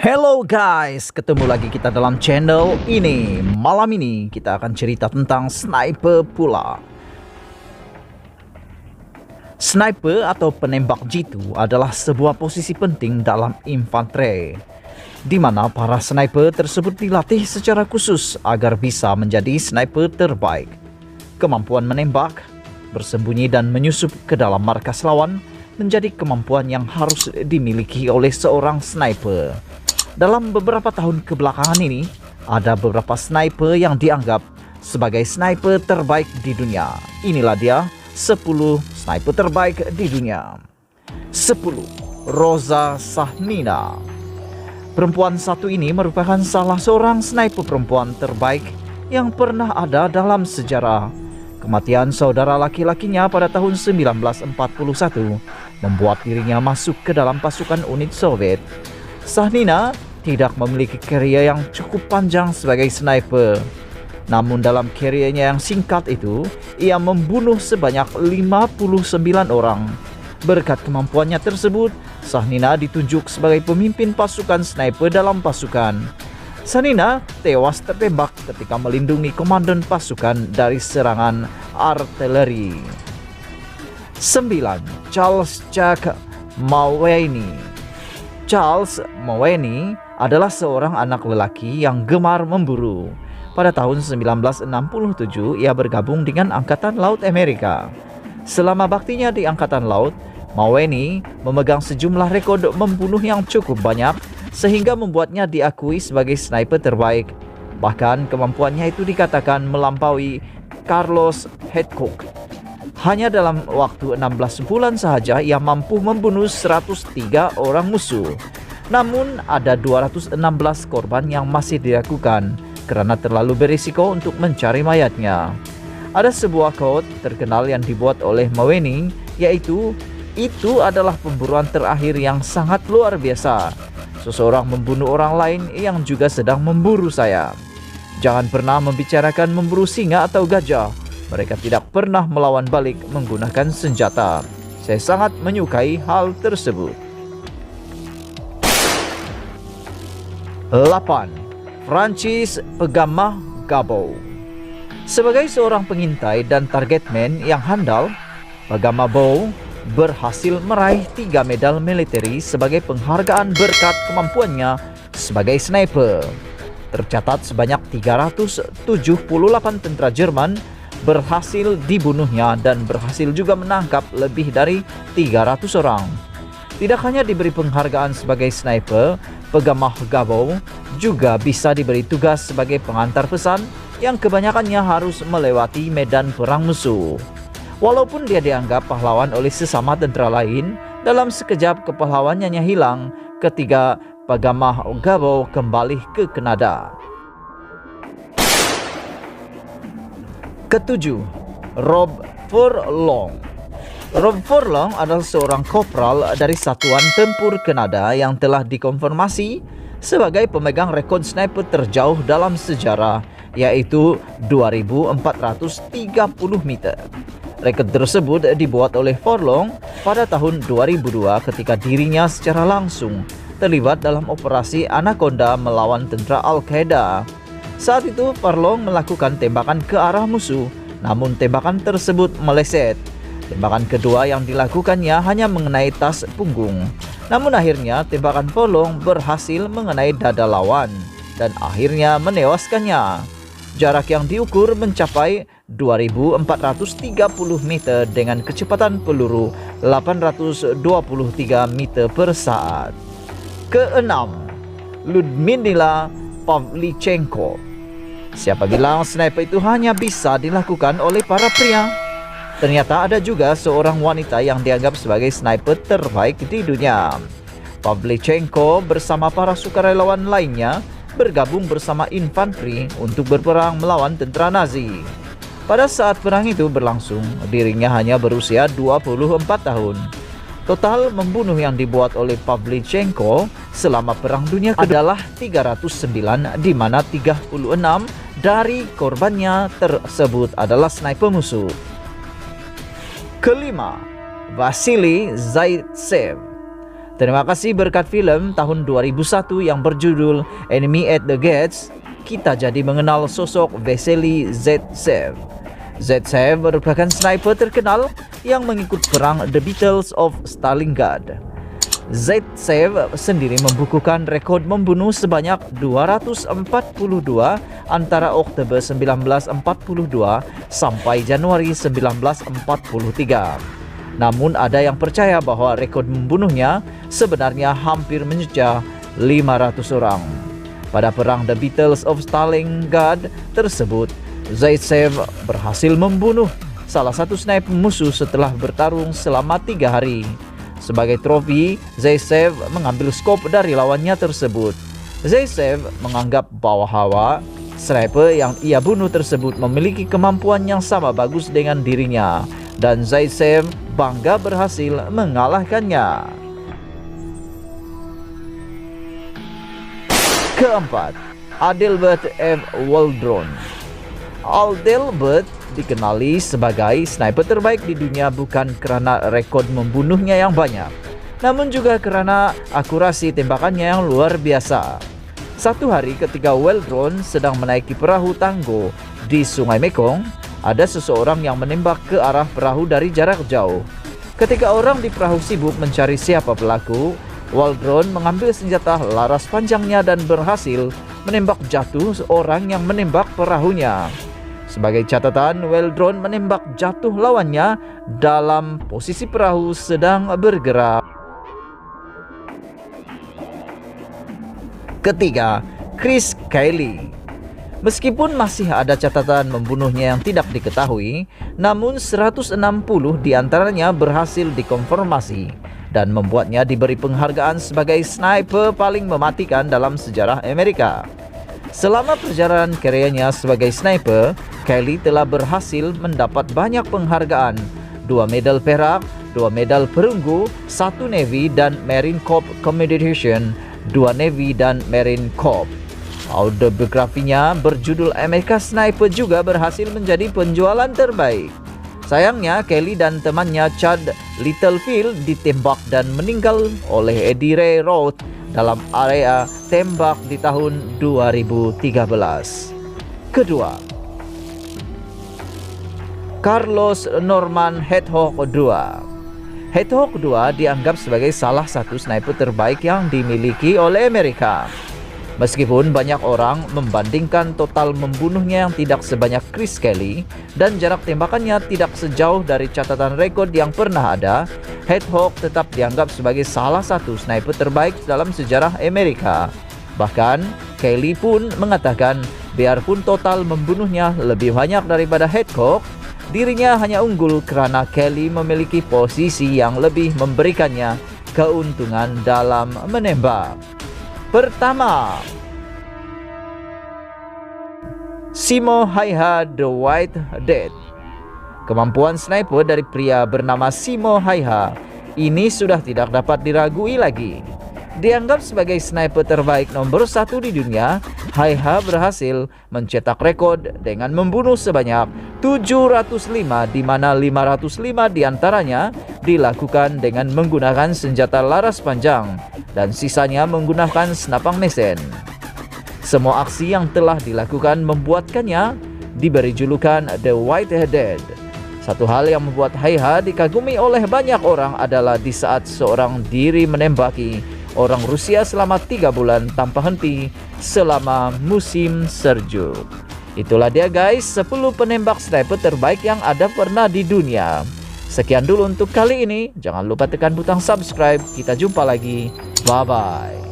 Hello guys, ketemu lagi kita dalam channel ini. Malam ini kita akan cerita tentang sniper pula. Sniper atau penembak jitu adalah sebuah posisi penting dalam infanteri, di mana para sniper tersebut dilatih secara khusus agar bisa menjadi sniper terbaik. Kemampuan menembak, bersembunyi dan menyusup ke dalam markas lawan menjadi kemampuan yang harus dimiliki oleh seorang sniper. Dalam beberapa tahun kebelakangan ini, ada beberapa sniper yang dianggap sebagai sniper terbaik di dunia. Inilah dia 10 sniper terbaik di dunia. 10. Rosa Sahnina. Perempuan satu ini merupakan salah seorang sniper perempuan terbaik yang pernah ada dalam sejarah. Kematian saudara laki-lakinya pada tahun 1941 membuat dirinya masuk ke dalam pasukan unit Soviet. Sahnina tidak memiliki karier yang cukup panjang sebagai sniper. Namun dalam kariernya yang singkat itu, ia membunuh sebanyak 59 orang. Berkat kemampuannya tersebut, Sahnina ditunjuk sebagai pemimpin pasukan sniper dalam pasukan. Sahnina tewas tertembak ketika melindungi komandan pasukan dari serangan artileri. 9. Charles Jack Maweni. Charles Maweni adalah seorang anak lelaki yang gemar memburu. Pada tahun 1967, ia bergabung dengan Angkatan Laut Amerika. Selama baktinya di Angkatan Laut, Maweni memegang sejumlah rekor membunuh yang cukup banyak, sehingga membuatnya diakui sebagai sniper terbaik. Bahkan kemampuannya itu dikatakan melampaui Carlos Hedcock. Hanya dalam waktu 16 bulan saja ia mampu membunuh 103 orang musuh. Namun ada 216 korban yang masih diragukan karena terlalu berisiko untuk mencari mayatnya. Ada sebuah quote terkenal yang dibuat oleh Maweni, yaitu, "Itu adalah pemburuan terakhir yang sangat luar biasa. Seseorang membunuh orang lain yang juga sedang memburu saya. Jangan pernah membicarakan memburu singa atau gajah. Mereka tidak pernah melawan balik menggunakan senjata. Saya sangat menyukai hal tersebut." 8. Francis Pegamah Gabo. Sebagai seorang pengintai dan targetman yang handal, Pegamah Gabo berhasil meraih 3 medal militer sebagai penghargaan berkat kemampuannya sebagai sniper. Tercatat sebanyak 378 tentara Jerman berhasil dibunuhnya dan berhasil juga menangkap lebih dari 300 orang. Tidak hanya diberi penghargaan sebagai sniper, Pegamah Gabo juga bisa diberi tugas sebagai pengantar pesan yang kebanyakannya harus melewati medan perang musuh. Walaupun dia dianggap pahlawan oleh sesama tentara lain, dalam sekejap kepahlawanannya hilang ketika Pegamah Gabo kembali ke Kanada. 7. Rob Furlong. Rob Furlong adalah seorang kopral dari Satuan Tempur Kanada yang telah dikonfirmasi sebagai pemegang rekor sniper terjauh dalam sejarah, yaitu 2.430 meter. Rekor tersebut dibuat oleh Furlong pada tahun 2002 ketika dirinya secara langsung terlibat dalam operasi Anaconda melawan tentara Al-Qaeda. Saat itu Furlong melakukan tembakan ke arah musuh, namun tembakan tersebut meleset. Tembakan kedua yang dilakukannya hanya mengenai tas punggung. Namun akhirnya tembakan Furlong berhasil mengenai dada lawan dan akhirnya menewaskannya. Jarak yang diukur mencapai 2.430 meter dengan kecepatan peluru 823 meter per saat. 6. Ludmila Pavlichenko. Siapa bilang sniper itu hanya bisa dilakukan oleh para pria? Ternyata ada juga seorang wanita yang dianggap sebagai sniper terbaik di dunia. Pavlichenko bersama para sukarelawan lainnya bergabung bersama infanteri untuk berperang melawan tentara Nazi. Pada saat perang itu berlangsung, dirinya hanya berusia 24 tahun. Total membunuh yang dibuat oleh Pavlichenko selama Perang Dunia adalah 309, di mana 36 dari korbannya tersebut adalah sniper musuh. 5. Vasily Zaitsev. Terima kasih berkat film tahun 2001 yang berjudul Enemy at the Gates, kita jadi mengenal sosok Vasily Zaitsev. Zaitsev merupakan sniper terkenal yang mengikut perang The Battles of Stalingrad. Zaitsev sendiri membukukan rekod membunuh sebanyak 242 antara Oktober 1942 sampai Januari 1943. Namun ada yang percaya bahwa rekod membunuhnya sebenarnya hampir mencapai 500 orang. Pada perang The Battles of Stalingrad tersebut, Zaitsev berhasil membunuh salah satu sniper musuh setelah bertarung selama 3 hari. Sebagai trofi, Zaitsev mengambil skop dari lawannya tersebut. Zaitsev menganggap bahwa sniper yang ia bunuh tersebut memiliki kemampuan yang sama bagus dengan dirinya, dan Zaitsev bangga berhasil mengalahkannya. Keempat, Adelbert F. Waldron. Adelbert dikenali sebagai sniper terbaik di dunia bukan karena rekod membunuhnya yang banyak, namun juga karena akurasi tembakannya yang luar biasa. Satu hari ketika Waldron sedang menaiki perahu tanggo di Sungai Mekong, ada seseorang yang menembak ke arah perahu dari jarak jauh. Ketika orang di perahu sibuk mencari siapa pelaku, Waldron mengambil senjata laras panjangnya dan berhasil menembak jatuh seorang yang menembak perahunya. Sebagai catatan, Waldron menembak jatuh lawannya dalam posisi perahu sedang bergerak. Ketiga, Chris Kelly. Meskipun masih ada catatan membunuhnya yang tidak diketahui, namun 160 diantaranya berhasil dikonfirmasi dan membuatnya diberi penghargaan sebagai sniper paling mematikan dalam sejarah Amerika. Selama perjalanan karyanya sebagai sniper, Kelly telah berhasil mendapat banyak penghargaan, 2 medal perak, 2 medal perunggu, 1 Navy dan Marine Corps Commendation, 2 Navy dan Marine Corps. Autobiografinya berjudul America Sniper juga berhasil menjadi penjualan terbaik. Sayangnya, Kelly dan temannya Chad Littlefield ditembak dan meninggal oleh Eddie Ray Roth dalam area tembak di tahun 2013. Kedua, Carlos Norman Hedgehog II. Hedgehog II dianggap sebagai salah satu sniper terbaik yang dimiliki oleh Amerika. Meskipun banyak orang membandingkan total membunuhnya yang tidak sebanyak Chris Kelly dan jarak tembakannya tidak sejauh dari catatan rekod yang pernah ada, Hedgehog tetap dianggap sebagai salah satu sniper terbaik dalam sejarah Amerika. Bahkan, Kelly pun mengatakan biarpun total membunuhnya lebih banyak daripada Hedgehog, dirinya hanya unggul karena Kelly memiliki posisi yang lebih memberikannya keuntungan dalam menembak. Pertama, Simo Häyhä The White Death. Kemampuan sniper dari pria bernama Simo Häyhä ini sudah tidak dapat diragui lagi. Dianggap sebagai sniper terbaik nomor 1 di dunia, Häyhä berhasil mencetak rekod dengan membunuh sebanyak 705, di mana 505 diantaranya dilakukan dengan menggunakan senjata laras panjang dan sisanya menggunakan senapang mesen. Semua aksi yang telah dilakukan membuatkannya diberi julukan The White Dead. Satu hal yang membuat Häyhä dikagumi oleh banyak orang adalah di saat seorang diri menembaki orang Rusia selama 3 bulan tanpa henti selama musim sejuk. Itulah dia guys, 10 penembak sniper terbaik yang ada pernah di dunia. Sekian dulu untuk kali ini. Jangan lupa tekan butang subscribe. Kita jumpa lagi. Bye-bye.